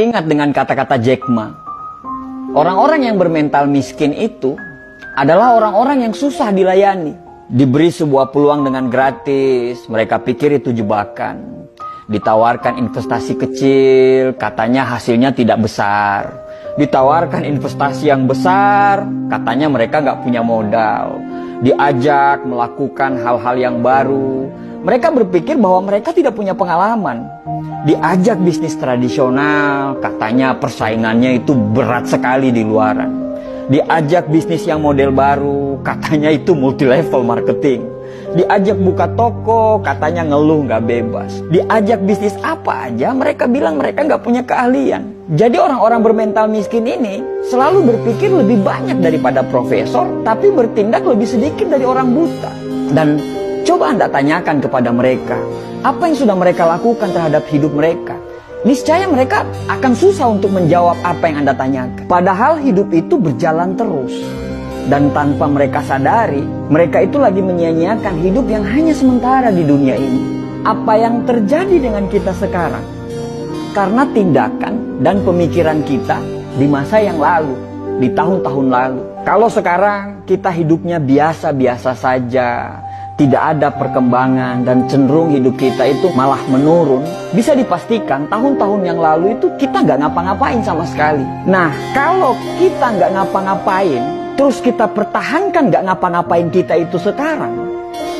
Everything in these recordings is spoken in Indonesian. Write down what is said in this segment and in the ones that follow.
Ingat dengan kata-kata Jack Ma, orang-orang yang bermental miskin itu adalah orang-orang yang susah dilayani. Diberi sebuah peluang dengan gratis, mereka pikir itu jebakan. Ditawarkan investasi kecil, katanya hasilnya tidak besar. Ditawarkan investasi yang besar, katanya mereka nggak punya modal. Diajak melakukan hal-hal yang baru, mereka berpikir bahwa mereka tidak punya pengalaman. Diajak bisnis tradisional, katanya persaingannya itu berat sekali di luaran. Diajak bisnis yang model baru, katanya itu multi level marketing. Diajak buka toko, katanya ngeluh nggak bebas. Diajak bisnis apa aja, mereka bilang mereka nggak punya keahlian. Jadi orang-orang bermental miskin ini selalu berpikir lebih banyak daripada profesor, tapi bertindak lebih sedikit dari orang buta. Dan coba Anda tanyakan kepada mereka, apa yang sudah mereka lakukan terhadap hidup mereka? Niscaya mereka akan susah untuk menjawab apa yang Anda tanyakan. Padahal hidup itu berjalan terus. Dan tanpa mereka sadari, mereka itu lagi menyia-nyiakan hidup yang hanya sementara di dunia ini. Apa yang terjadi dengan kita sekarang? Karena tindakan dan pemikiran kita di masa yang lalu, di tahun-tahun lalu. Kalau sekarang kita hidupnya biasa-biasa saja, tidak ada perkembangan dan cenderung hidup kita itu malah menurun, bisa dipastikan tahun-tahun yang lalu itu kita nggak ngapa-ngapain sama sekali. Nah, kalau kita nggak ngapa-ngapain, terus kita pertahankan nggak ngapa-ngapain kita itu sekarang,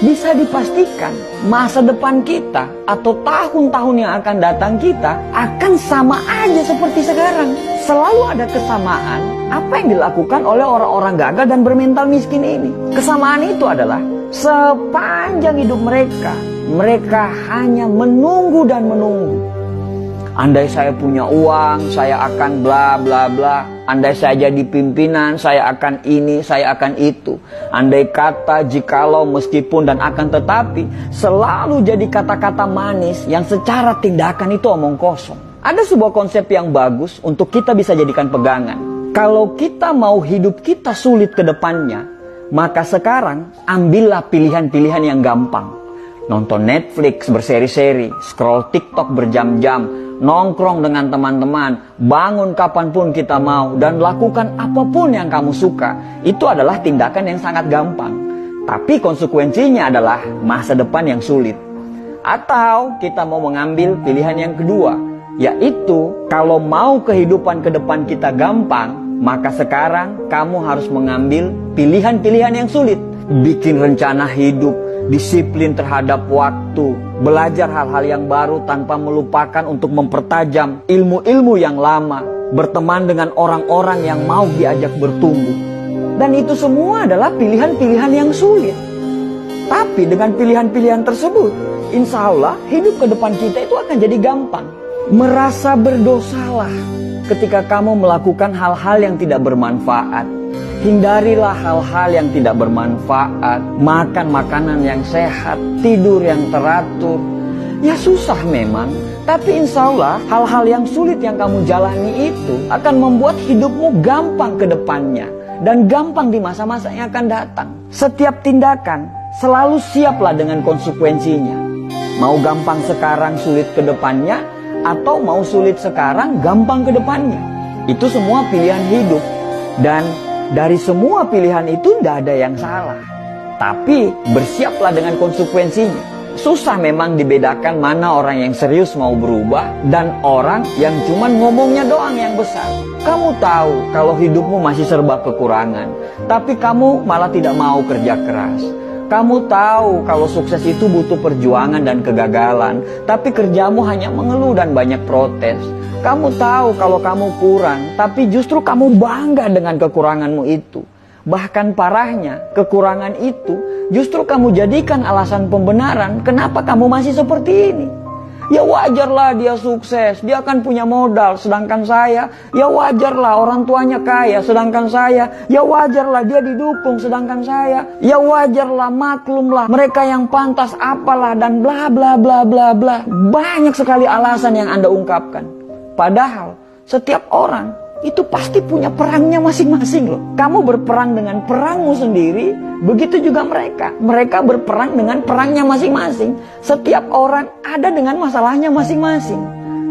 bisa dipastikan masa depan kita atau tahun-tahun yang akan datang kita akan sama aja seperti sekarang. Selalu ada kesamaan apa yang dilakukan oleh orang-orang gagal dan bermental miskin ini. Kesamaan itu adalah sepanjang hidup mereka, mereka hanya menunggu dan menunggu. Andai saya punya uang, saya akan bla bla bla. Andai saya jadi pimpinan, saya akan ini, saya akan itu. Andai kata, jikalau, meskipun, dan akan tetapi, selalu jadi kata-kata manis yang secara tindakan itu omong kosong. Ada sebuah konsep yang bagus untuk kita bisa jadikan pegangan. Kalau kita mau hidup kita sulit ke depannya, maka sekarang ambillah pilihan-pilihan yang gampang. Nonton Netflix berseri-seri, scroll TikTok berjam-jam, nongkrong dengan teman-teman, bangun kapanpun kita mau, dan lakukan apapun yang kamu suka. Itu adalah tindakan yang sangat gampang. Tapi konsekuensinya adalah masa depan yang sulit. Atau kita mau mengambil pilihan yang kedua, yaitu kalau mau kehidupan ke depan kita gampang, maka sekarang kamu harus mengambil pilihan-pilihan yang sulit. Bikin rencana hidup, disiplin terhadap waktu, belajar hal-hal yang baru tanpa melupakan untuk mempertajam ilmu-ilmu yang lama, berteman dengan orang-orang yang mau diajak bertumbuh. Dan itu semua adalah pilihan-pilihan yang sulit. Tapi dengan pilihan-pilihan tersebut, insya Allah hidup ke depan kita itu akan jadi gampang. Merasa berdosalah ketika kamu melakukan hal-hal yang tidak bermanfaat. Hindarilah hal-hal yang tidak bermanfaat. Makan makanan yang sehat, tidur yang teratur. Ya susah memang, tapi insya Allah hal-hal yang sulit yang kamu jalani itu akan membuat hidupmu gampang ke depannya. Dan gampang di masa-masa yang akan datang. Setiap tindakan selalu siaplah dengan konsekuensinya. Mau gampang sekarang, sulit ke depannya, atau mau sulit sekarang, gampang ke depannya. Itu semua pilihan hidup. Dan dari semua pilihan itu tidak ada yang salah. Tapi bersiaplah dengan konsekuensinya. Susah memang dibedakan mana orang yang serius mau berubah dan orang yang cuman ngomongnya doang yang besar. Kamu tahu kalau hidupmu masih serba kekurangan, tapi kamu malah tidak mau kerja keras. Kamu tahu kalau sukses itu butuh perjuangan dan kegagalan, tapi kerjamu hanya mengeluh dan banyak protes. Kamu tahu kalau kamu kurang, tapi justru kamu bangga dengan kekuranganmu itu. Bahkan parahnya, kekurangan itu justru kamu jadikan alasan pembenaran kenapa kamu masih seperti ini. Ya wajarlah dia sukses, dia akan punya modal, sedangkan saya, ya wajarlah orang tuanya kaya, sedangkan saya, ya wajarlah dia didukung, sedangkan saya, ya wajarlah, maklumlah, mereka yang pantas apalah, dan bla bla bla bla bla. Banyak sekali alasan yang Anda ungkapkan. Padahal setiap orang itu pasti punya perangnya masing-masing loh. Kamu berperang dengan perangmu sendiri, begitu juga mereka. Mereka berperang dengan perangnya masing-masing. Setiap orang ada dengan masalahnya masing-masing.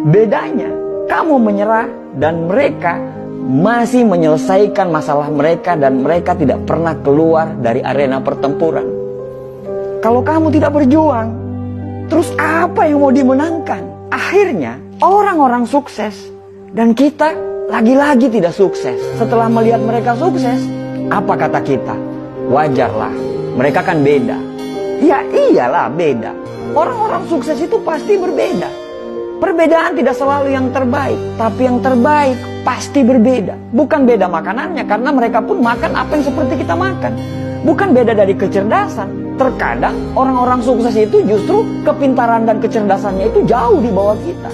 Bedanya, kamu menyerah dan mereka masih menyelesaikan masalah mereka dan mereka tidak pernah keluar dari arena pertempuran. Kalau kamu tidak berjuang, terus apa yang mau dimenangkan? Akhirnya orang-orang sukses dan kita lagi-lagi tidak sukses. Setelah melihat mereka sukses, apa kata kita? Wajarlah, mereka kan beda. Ya iyalah beda. Orang-orang sukses itu pasti berbeda. Perbedaan tidak selalu yang terbaik, tapi yang terbaik pasti berbeda. Bukan beda makanannya, karena mereka pun makan apa yang seperti kita makan. Bukan beda dari kecerdasan. Terkadang orang-orang sukses itu justru kepintaran dan kecerdasannya itu jauh di bawah kita.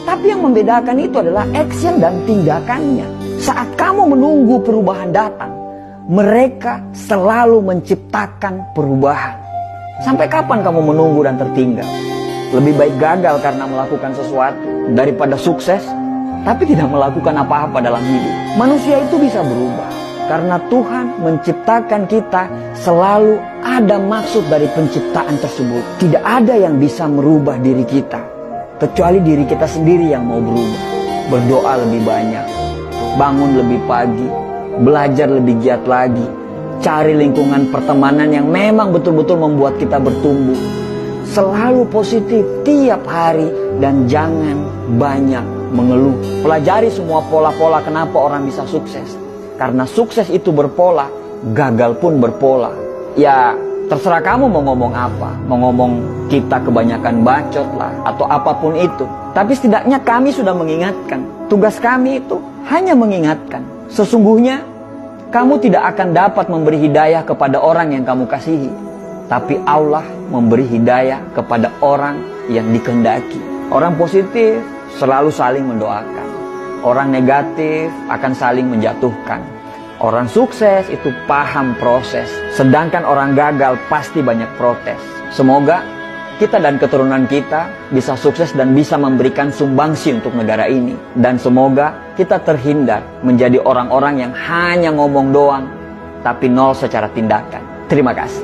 Tapi yang membedakan itu adalah action dan tindakannya. Saat kamu menunggu perubahan datang, mereka selalu menciptakan perubahan. Sampai kapan kamu menunggu dan tertinggal? Lebih baik gagal karena melakukan sesuatu daripada sukses tapi tidak melakukan apa-apa dalam hidup. Manusia itu bisa berubah karena Tuhan menciptakan kita, selalu ada maksud dari penciptaan tersebut. Tidak ada yang bisa merubah diri kita kecuali diri kita sendiri yang mau berubah. Berdoa lebih banyak, bangun lebih pagi, belajar lebih giat lagi, cari lingkungan pertemanan yang memang betul-betul membuat kita bertumbuh. Selalu positif tiap hari dan jangan banyak mengeluh. Pelajari semua pola-pola kenapa orang bisa sukses. Karena sukses itu berpola, gagal pun berpola. Ya terserah kamu mau ngomong apa. Mau ngomong kita kebanyakan bacot lah atau apapun itu. Tapi setidaknya kami sudah mengingatkan. Tugas kami itu hanya mengingatkan. Sesungguhnya kamu tidak akan dapat memberi hidayah kepada orang yang kamu kasihi. Tapi Allah memberi hidayah kepada orang yang dikehendaki. Orang positif selalu saling mendoakan. Orang negatif akan saling menjatuhkan. Orang sukses itu paham proses. Sedangkan orang gagal pasti banyak protes. Semoga kita dan keturunan kita bisa sukses dan bisa memberikan sumbangsi untuk negara ini. Dan semoga kita terhindar menjadi orang-orang yang hanya ngomong doang, tapi nol secara tindakan. Terima kasih.